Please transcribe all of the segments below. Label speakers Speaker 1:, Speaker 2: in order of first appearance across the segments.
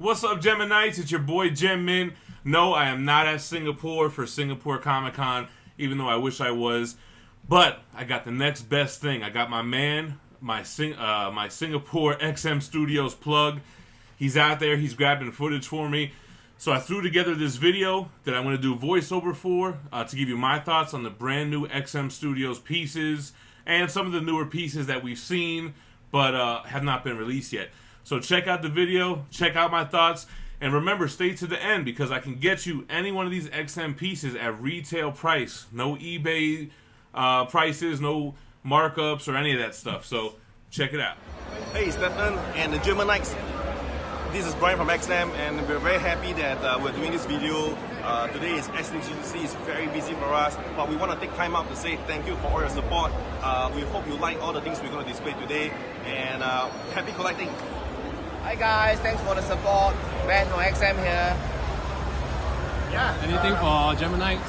Speaker 1: What's up, Geminites? It's your boy Gem Min. No, I am not at Singapore for Singapore Comic Con, even though I wish I was. But I got the next best thing. I got my man, my Singapore XM Studios plug. He's out there. He's grabbing footage for me. So I threw together this video that I'm going to do voiceover for to give you my thoughts on the brand new XM Studios pieces and some of the newer pieces that we've seen but have not been released yet. So check out the video, check out my thoughts, and remember, stay to the end because I can get you any one of these XM pieces at retail price. No eBay prices, no markups or any of that stuff. So check it out.
Speaker 2: Hey, Stefan and the Germanites. This is Brian from XM, and we're very happy that we're doing this video. Today is STGCC. It's very busy for us, but we want to take time out to say thank you for all your support. We hope you like all the things we're going to display today, and happy collecting.
Speaker 3: Hi guys, thanks for the support. Ben from XM here.
Speaker 4: Yeah. Anything for Geminites?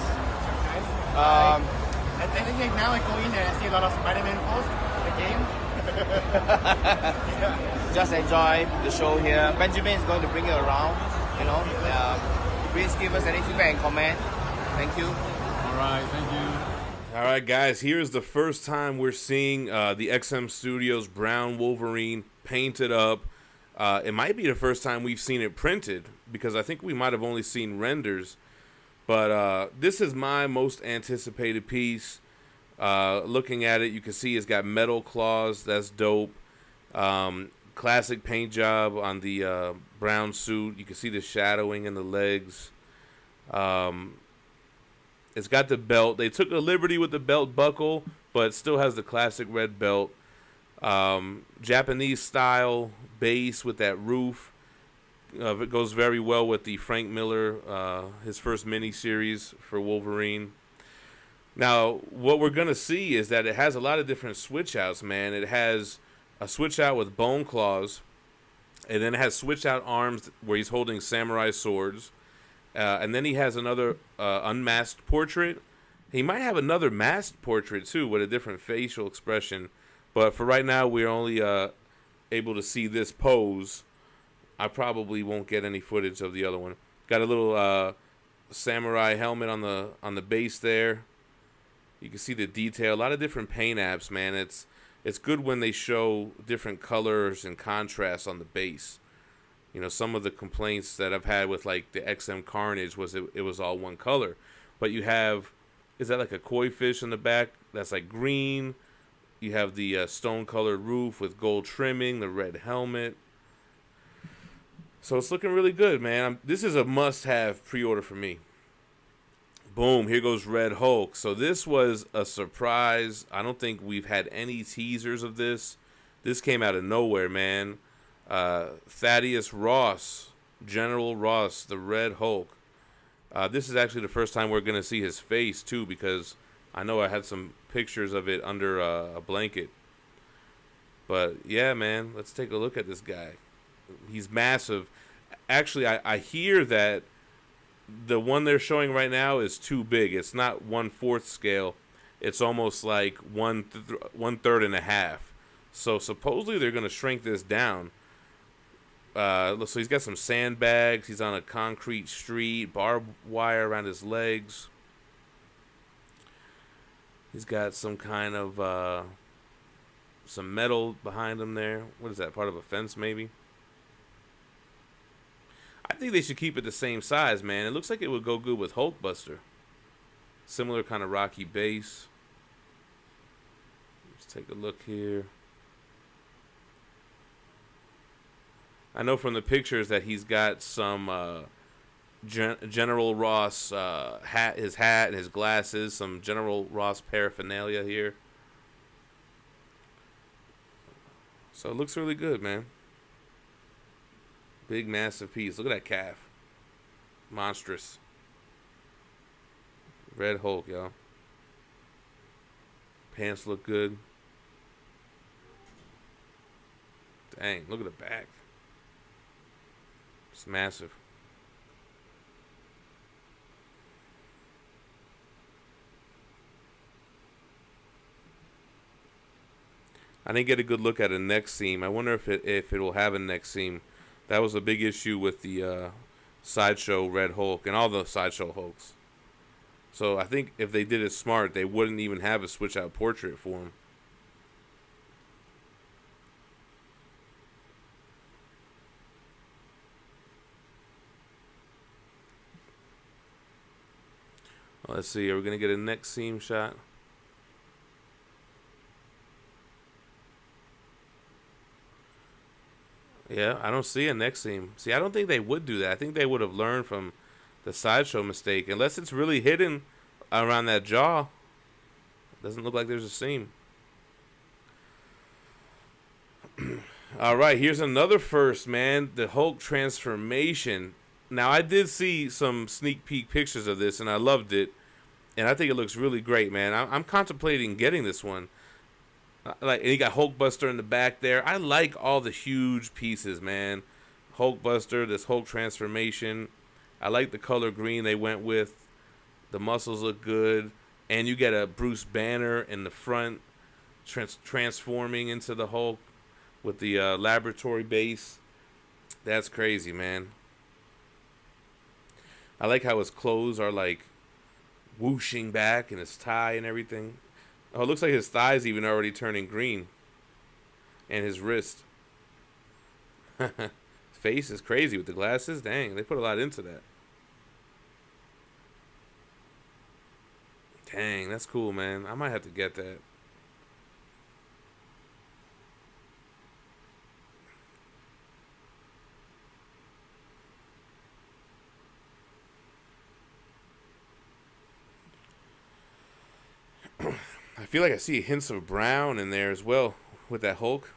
Speaker 3: I think now I go in and see a lot of Spider-Man posts, the game. Just enjoy the show here. Benjamin is going to bring it around, you know. Please give us any feedback and comment. Thank you.
Speaker 4: All right, thank you.
Speaker 1: All right, guys, here's the first time we're seeing the XM Studios brown Wolverine painted up. It might be the first time we've seen it printed because I think we might have only seen renders. But this is my most anticipated piece. Looking at it, you can see it's got metal claws. That's dope. Classic paint job on the brown suit. You can see the shadowing in the legs. It's got the belt. They took a liberty with the belt buckle, but it still has the classic red belt. Japanese style base with that roof. It goes very well with the Frank Miller, his first mini-series for Wolverine. Now, what we're going to see is that it has a lot of different switch-outs, man. It has a switch-out with bone claws, and then it has switch-out arms where he's holding samurai swords. And then he has another unmasked portrait. He might have another masked portrait, too, with a different facial expression. But for right now, we're only able to see this pose. I probably won't get any footage of the other one. Got a little samurai helmet on the base there. You can see the detail. A lot of different paint apps, man. It's good when they show different colors and contrasts on the base. You know, some of the complaints that I've had with like the XM Carnage was it was all one color. But you have, is that like a koi fish in the back? That's like green. You have the stone-colored roof with gold trimming, the red helmet. So it's looking really good, man. This is a must-have pre-order for me. Boom, here goes Red Hulk. So this was a surprise. I don't think we've had any teasers of this. This came out of nowhere, man. Thaddeus Ross, General Ross, the Red Hulk. This is actually the first time we're going to see his face, too, because I know I had some pictures of it under a blanket. But, yeah, man, let's take a look at this guy. He's massive. Actually, I hear that the one they're showing right now is too big. It's not 1/4 scale. It's almost like 1/3 and a half. So, supposedly, they're going to shrink this down. So, he's got some sandbags. He's on a concrete street, barbed wire around his legs. He's got some kind of, some metal behind him there. What is that, part of a fence maybe? I think they should keep it the same size, man. It looks like it would go good with Hulkbuster. Similar kind of rocky base. Let's take a look here. I know from the pictures that he's got some General Ross hat, his hat and his glasses, some General Ross paraphernalia here. So it looks really good, man. Big, massive piece. Look at that calf. Monstrous. Red Hulk, y'all. Pants look good. Dang, look at the back. It's massive. I didn't get a good look at a neck seam. I wonder if it will have a neck seam. That was a big issue with the Sideshow Red Hulk and all the Sideshow Hulks. So I think if they did it smart, they wouldn't even have a switch out portrait for him. Well, let's see. Are we going to get a neck seam shot? Yeah, I don't see a neck seam. See, I don't think they would do that. I think they would have learned from the Sideshow mistake. Unless it's really hidden around that jaw. Doesn't look like there's a seam. All right, here's another first, man. The Hulk transformation. Now, I did see some sneak peek pictures of this, and I loved it. And I think it looks really great, man. I'm contemplating getting this one. And you got Hulkbuster in the back there. I like all the huge pieces, man. Hulkbuster, this Hulk transformation. I like the color green they went with. The muscles look good. And you get a Bruce Banner in the front transforming into the Hulk with the laboratory base. That's crazy, man. I like how his clothes are like whooshing back and his tie and everything. Oh, it looks like his thigh's even already turning green. And his wrist. His face is crazy with the glasses. Dang, they put a lot into that. Dang, that's cool, man. I might have to get that. I feel like I see hints of brown in there as well with that Hulk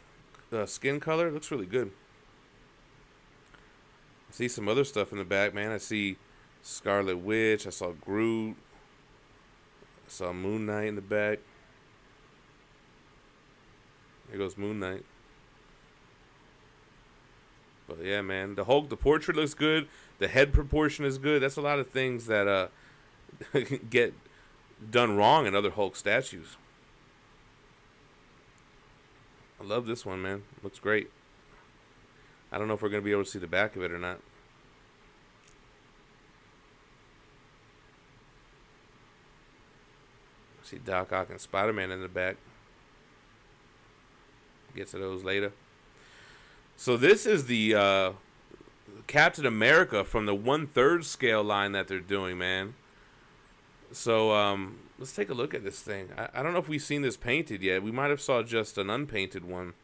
Speaker 1: skin color. It looks really good. I see some other stuff in the back, man. I see Scarlet Witch. I saw Groot. I saw Moon Knight in the back. There goes Moon Knight. But yeah, man, the Hulk, the portrait looks good. The head proportion is good. That's a lot of things that get done wrong in other Hulk statues. I love this one, man. Looks great. I don't know if we're going to be able to see the back of it or not. See Doc Ock and Spider-Man in the back. Get to those later. So this is the Captain America from the 1/3 scale line that they're doing, man. So let's take a look at this thing. I don't know if we've seen this painted yet. We might have saw just an unpainted one.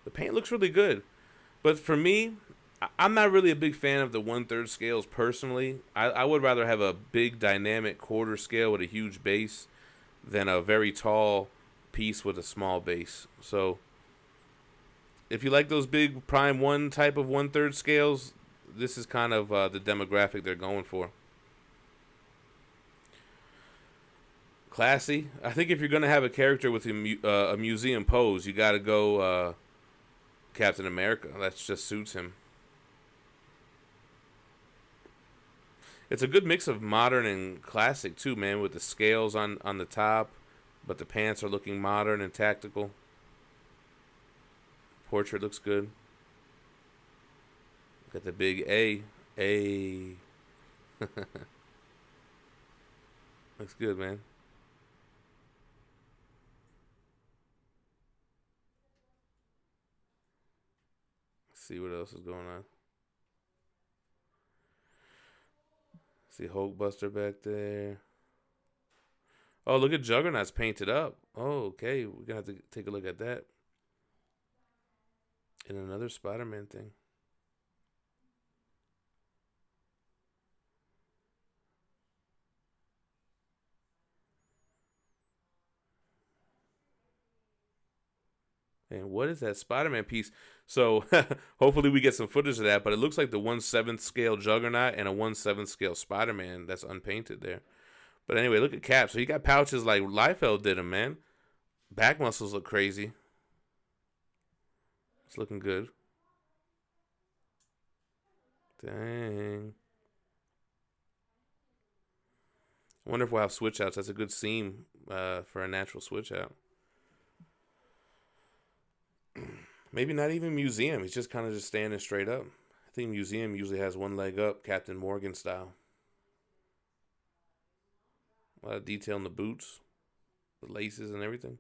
Speaker 1: The paint looks really good. But for me, I'm not really a big fan of the 1/3 scales personally. I would rather have a big dynamic quarter scale with a huge base than a very tall piece with a small base. So if you like those big Prime 1 type of 1/3 scales, this is kind of the demographic they're going for. Classy. I think if you're going to have a character with a museum pose, you got to go Captain America. That just suits him. It's a good mix of modern and classic too, man, with the scales on the top, but the pants are looking modern and tactical. Portrait looks good. Got the big A. A. Looks good, man. See what else is going on. See Hulkbuster back there. Oh, look at Juggernaut's painted up. Oh, okay. We're going to have to take a look at that. And another Spider-Man thing. And what is that Spider-Man piece? So hopefully we get some footage of that. But it looks like the 1/7 scale Juggernaut and a 1/7 scale Spider-Man that's unpainted there. But anyway, look at Cap. So he got pouches like Liefeld did him, man. Back muscles look crazy. It's looking good. Dang. I wonder if we'll have switch outs. That's a good seam for a natural switch out. Maybe not even museum. He's just kind of just standing straight up. I think museum usually has one leg up, Captain Morgan style. A lot of detail in the boots, the laces and everything.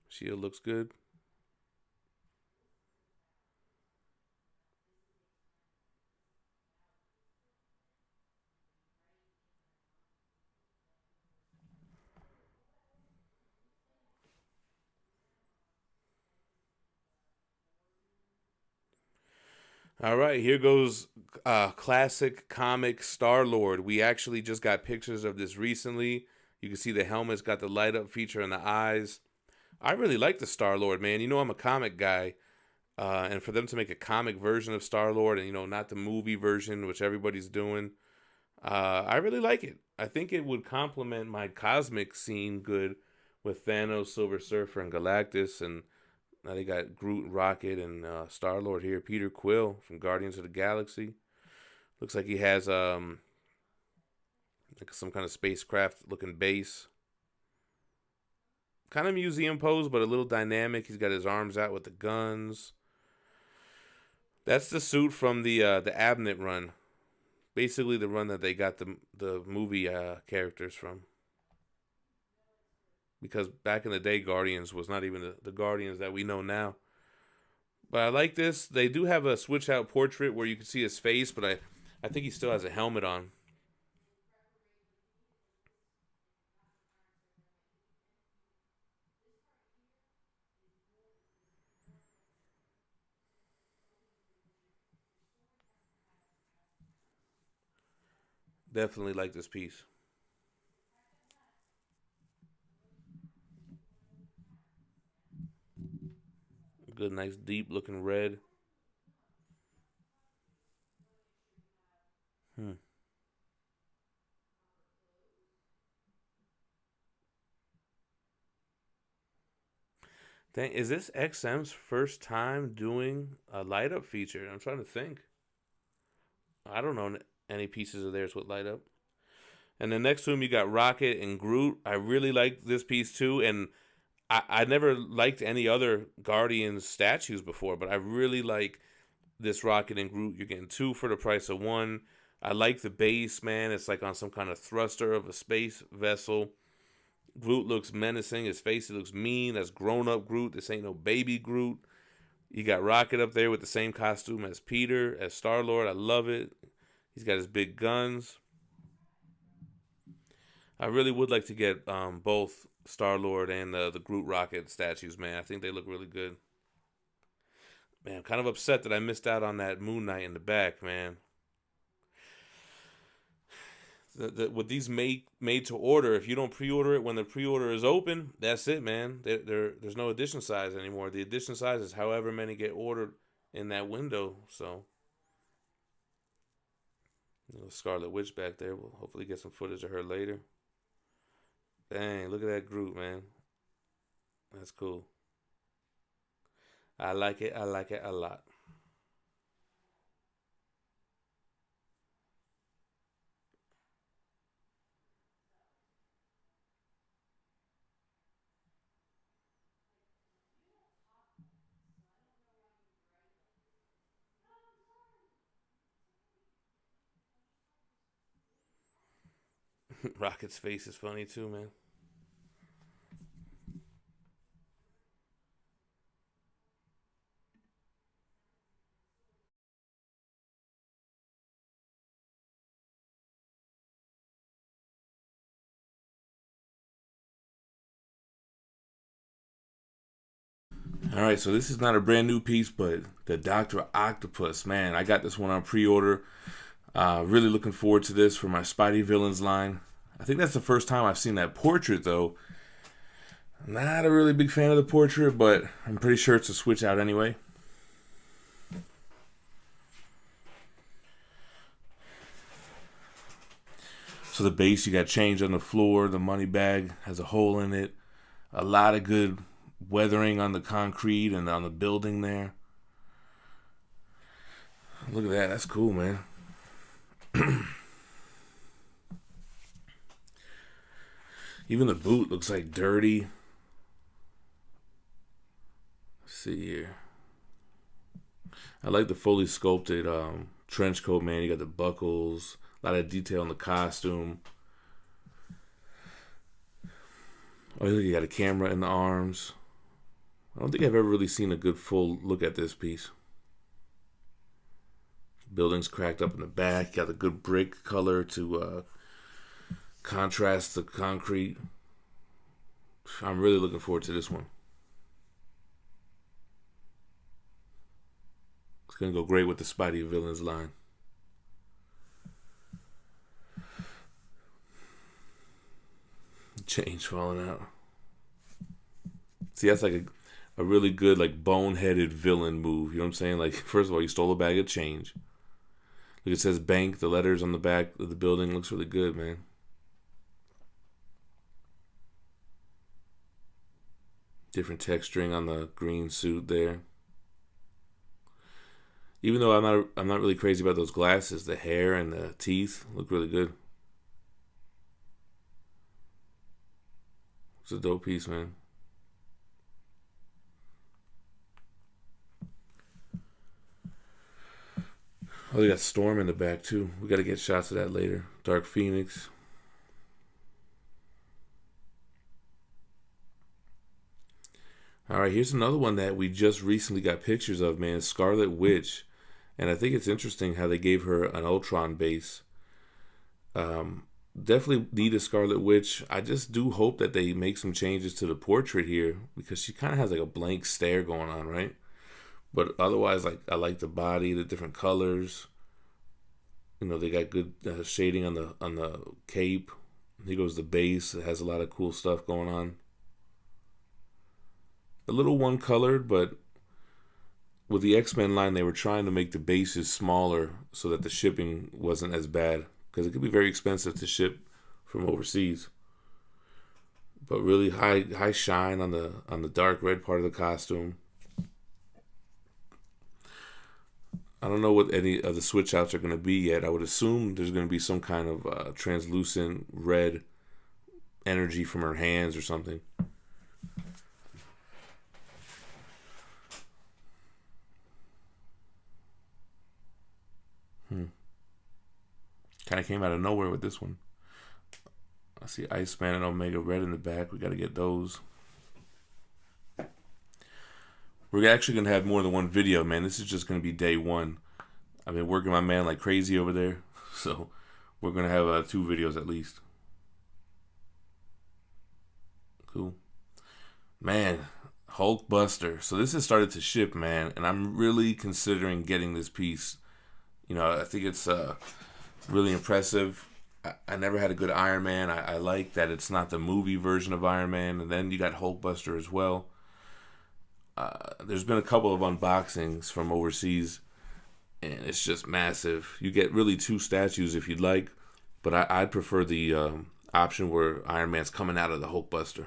Speaker 1: Shield looks good. All right, here goes classic comic Starlord. We actually just got pictures of this recently. You can see the helmet's got the light up feature in the eyes. I really like the Starlord, man. You know I'm a comic guy. And for them to make a comic version of Starlord and, you know, not the movie version, which everybody's doing, I really like it. I think it would complement my cosmic scene good with Thanos, Silver Surfer, and Galactus. And now they got Groot, Rocket, and Starlord here. Peter Quill from Guardians of the Galaxy. Looks like he has like some kind of spacecraft-looking base. Kind of museum pose, but a little dynamic. He's got his arms out with the guns. That's the suit from the Abnett run. Basically the run that they got the movie characters from. Because back in the day, Guardians was not even the Guardians that we know now. But I like this. They do have a switch out portrait where you can see his face, but I think he still has a helmet on. Definitely like this piece. Good, nice, deep looking red. Dang, is this XM's first time doing a light up feature? I'm trying to think. I don't know any pieces of theirs with light up. And then next to him, you got Rocket and Groot. I really like this piece too. And I never liked any other Guardians statues before, but I really like this Rocket and Groot. You're getting two for the price of one. I like the base, man. It's like on some kind of thruster of a space vessel. Groot looks menacing. His face, he looks mean. That's grown-up Groot. This ain't no baby Groot. You got Rocket up there with the same costume as Peter, as Starlord. I love it. He's got his big guns. I really would like to get both Starlord and the Groot Rocket statues, man. I think they look really good. Man, I'm kind of upset that I missed out on that Moon Knight in the back, man. With these made to order, if you don't pre-order it when the pre-order is open, that's it, man. There's no edition size anymore. The edition size is however many get ordered in that window. So, Scarlet Witch back there. We'll hopefully get some footage of her later. Dang, look at that Groot, man. That's cool. I like it. I like it a lot. Rocket's face is funny too, man. All right, so this is not a brand new piece, but the Dr. Octopus, man, I got this one on pre-order. Really looking forward to this for my Spidey Villains line. I think that's the first time I've seen that portrait, though. Not a really big fan of the portrait, but I'm pretty sure it's a switch out anyway. So the base, you got change on the floor. The money bag has a hole in it. A lot of good weathering on the concrete and on the building there. Look at that. That's cool, man. Even the boot looks like dirty. Let's see here. I like the fully sculpted trench coat, man. You got the buckles, a lot of detail in the costume. Oh, look, you got a camera in the arms. I don't think I've ever really seen a good full look at this piece. Building's cracked up in the back. Got a good brick color to contrast the concrete. I'm really looking forward to this one. It's going to go great with the Spidey Villains line. Change falling out. See, that's like a really good, like, boneheaded villain move. You know what I'm saying? Like, first of all, you stole a bag of change. Look, it says bank. The letters on the back of the building looks really good, man. Different texturing on the green suit there. Even though I'm not really crazy about those glasses, the hair and the teeth look really good. It's a dope piece, man. Oh, they got Storm in the back too. We got to get shots of that later. Dark Phoenix. All right, here's another one that we just recently got pictures of, man. Scarlet Witch. And I think it's interesting how they gave her an Ultron base. Definitely need a Scarlet Witch. I just do hope that they make some changes to the portrait here, because she kind of has like a blank stare going on, right? But otherwise, like, I like the body, the different colors. You know, they got good shading on the cape. Here goes the base. It has a lot of cool stuff going on. A little one colored, but with the X-Men line, they were trying to make the bases smaller so that the shipping wasn't as bad, because it could be very expensive to ship from overseas. But really high shine on the dark red part of the costume. I don't know what any of the switch outs are going to be yet. I would assume there's going to be some kind of translucent red energy from her hands or something. Kind of came out of nowhere with this one. I see Iceman and Omega Red in the back. We got to get those. We're actually going to have more than one video, man. This is just going to be day one. I've been working my man like crazy over there. So we're going to have 2 videos at least. Cool. Man, Hulkbuster. So this has started to ship, man. And I'm really considering getting this piece. You know, I think it's really impressive. I never had a good Iron Man. I like that it's not the movie version of Iron Man. And then you got Hulkbuster as well. There's been a couple of unboxings from overseas, and it's just massive. You get really 2 statues if you'd like, but I'd prefer the option where Iron Man's coming out of the Hulkbuster.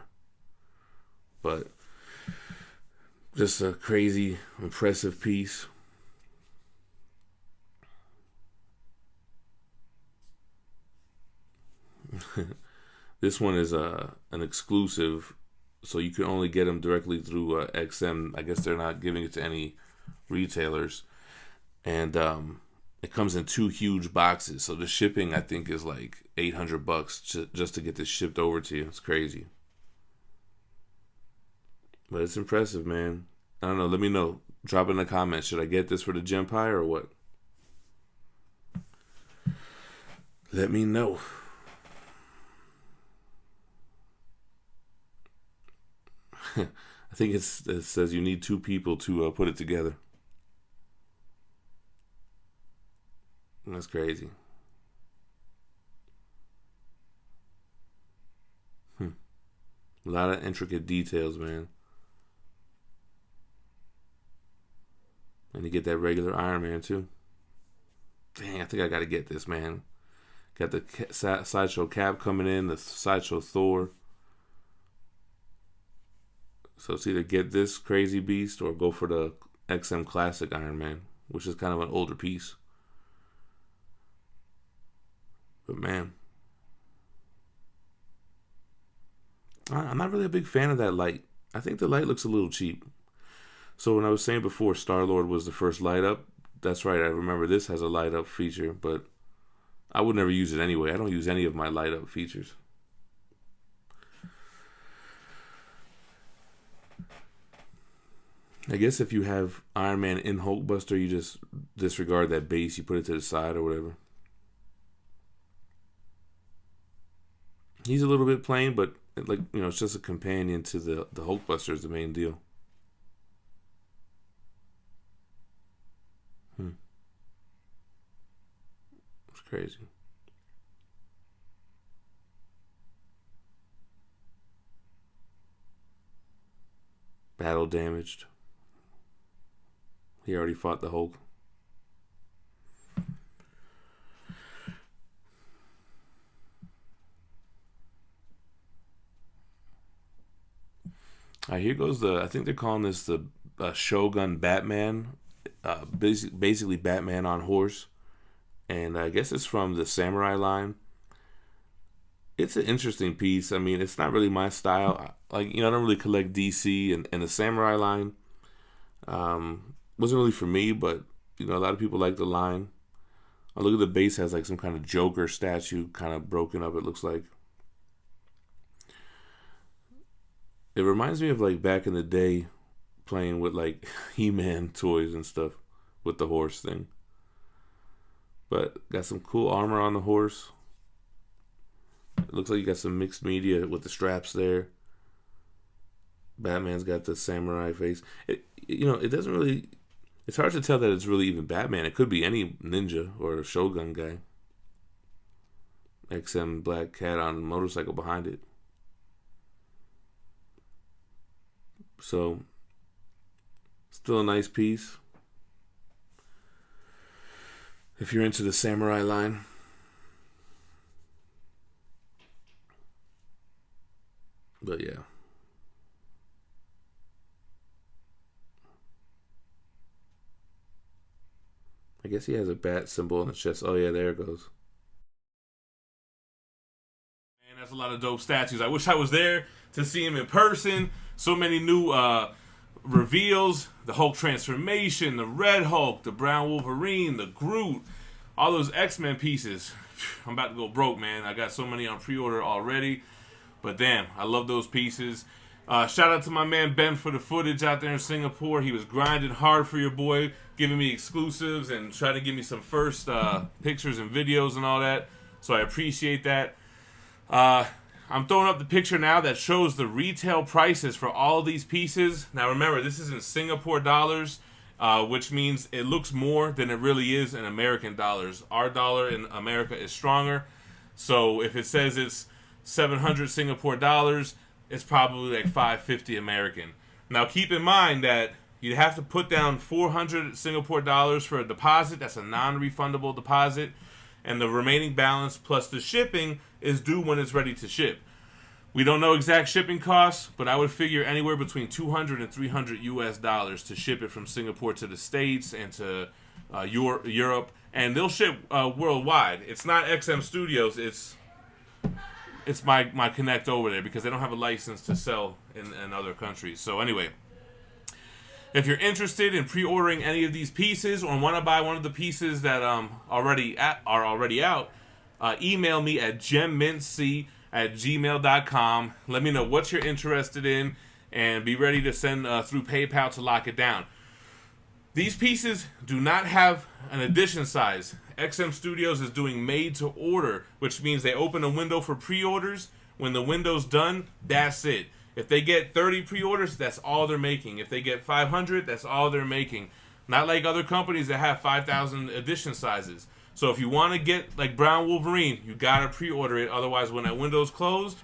Speaker 1: But just a crazy, impressive piece. This one is an exclusive, so you can only get them directly through XM. I guess they're not giving it to any retailers. And it comes in 2 huge boxes. So the shipping, I think, is like $800 just to get this shipped over to you. It's crazy. But it's impressive, man. I don't know. Let me know. Drop it in the comments. Should I get this for the Gempire or what? Let me know. I think it says you need 2 people to put it together. That's crazy. A lot of intricate details, man. And you get that regular Iron Man too. Dang, I think I gotta get this, man. Got the Sideshow Cap coming in, the Sideshow Thor. So it's either get this crazy beast or go for the XM Classic Iron Man. which is kind of an older piece. But man, I'm not really a big fan of that light. I think the light looks a little cheap. So when I was saying before Starlord was the first light up, that's right, I remember this has a light up feature, but I would never use it anyway. I don't use any of my light up features. I guess if you have Iron Man in Hulkbuster, you just disregard that base, you put it to the side or whatever. He's a little bit plain, but like, you know, it's just a companion to the Hulkbuster is the main deal. It's crazy. Battle damaged. He already fought the Hulk. Here goes I think they're calling this the Shogun Batman. Basically Batman on horse. And I guess it's from the Samurai line. It's an interesting piece. I mean, it's not really my style. Like, you know, I don't really collect DC, and the Samurai line wasn't really for me, but, you know, a lot of people like the line. I look at the base, has like some kind of Joker statue kind of broken up, it looks like. It reminds me of like back in the day playing with like He-Man toys and stuff with the horse thing. But got some cool armor on the horse. It looks like you got some mixed media with the straps there. Batman's got the samurai face. It doesn't really... It's hard to tell that it's really even Batman. It could be any ninja or a Shogun guy. XM Black Cat on a motorcycle behind it. So, still a nice piece. If you're into the samurai line. But yeah. I guess he has a bat symbol on his chest. Oh yeah, there it goes. Man, that's a lot of dope statues. I wish I was there to see him in person. So many new reveals. The Hulk transformation, the Red Hulk, the Brown Wolverine, the Groot. All those X-Men pieces. I'm about to go broke, man. I got so many on pre-order already. But damn, I love those pieces. Shout out to my man Ben for the footage out there in Singapore. He was grinding hard for your boy, giving me exclusives and trying to give me some first pictures and videos and all that. So I appreciate that. I'm throwing up the picture now that shows the retail prices for all these pieces. Now remember, this is in Singapore dollars, which means it looks more than it really is in American dollars. Our dollar in America is stronger. So if it says it's 700 Singapore dollars, it's probably like 550 American. Now keep in mind that you have to put down 400 Singapore dollars for a deposit. That's a non-refundable deposit. And the remaining balance plus the shipping is due when it's ready to ship. We don't know exact shipping costs, but I would figure anywhere between 200 and 300 US dollars to ship it from Singapore to the States and to Europe. And they'll ship worldwide. It's not XM Studios, it's my connect over there because they don't have a license to sell in other countries. So anyway, if you're interested in pre-ordering any of these pieces or want to buy one of the pieces that are already out, email me at gemmintc@gmail.com. Let me know what you're interested in and be ready to send through PayPal to lock it down. These pieces do not have an edition size. XM Studios is doing made to order, which means they open a window for pre-orders. When the window's done, that's it. If they get 30 pre-orders, that's all they're making. If they get 500, that's all they're making. Not like other companies that have 5,000 edition sizes. So if you want to get like Brown Wolverine, you gotta pre-order it. Otherwise, when that window's closed,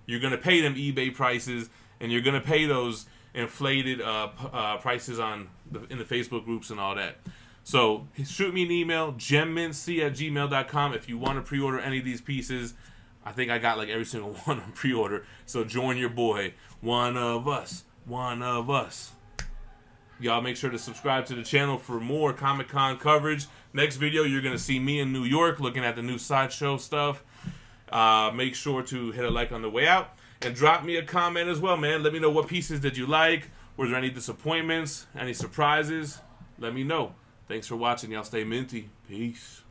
Speaker 1: you're gonna pay them eBay prices, and you're gonna pay those inflated prices in the Facebook groups and all that. So shoot me an email, gemmintc@gmail.com, if you want to pre-order any of these pieces. I think I got like every single one on pre-order. So join your boy. One of us. One of us. Y'all make sure to subscribe to the channel for more Comic-Con coverage. Next video, you're going to see me in New York looking at the new Sideshow stuff. Make sure to hit a like on the way out. And drop me a comment as well, man. Let me know what pieces did you like. Were there any disappointments? Any surprises? Let me know. Thanks for watching. Y'all stay minty. Peace.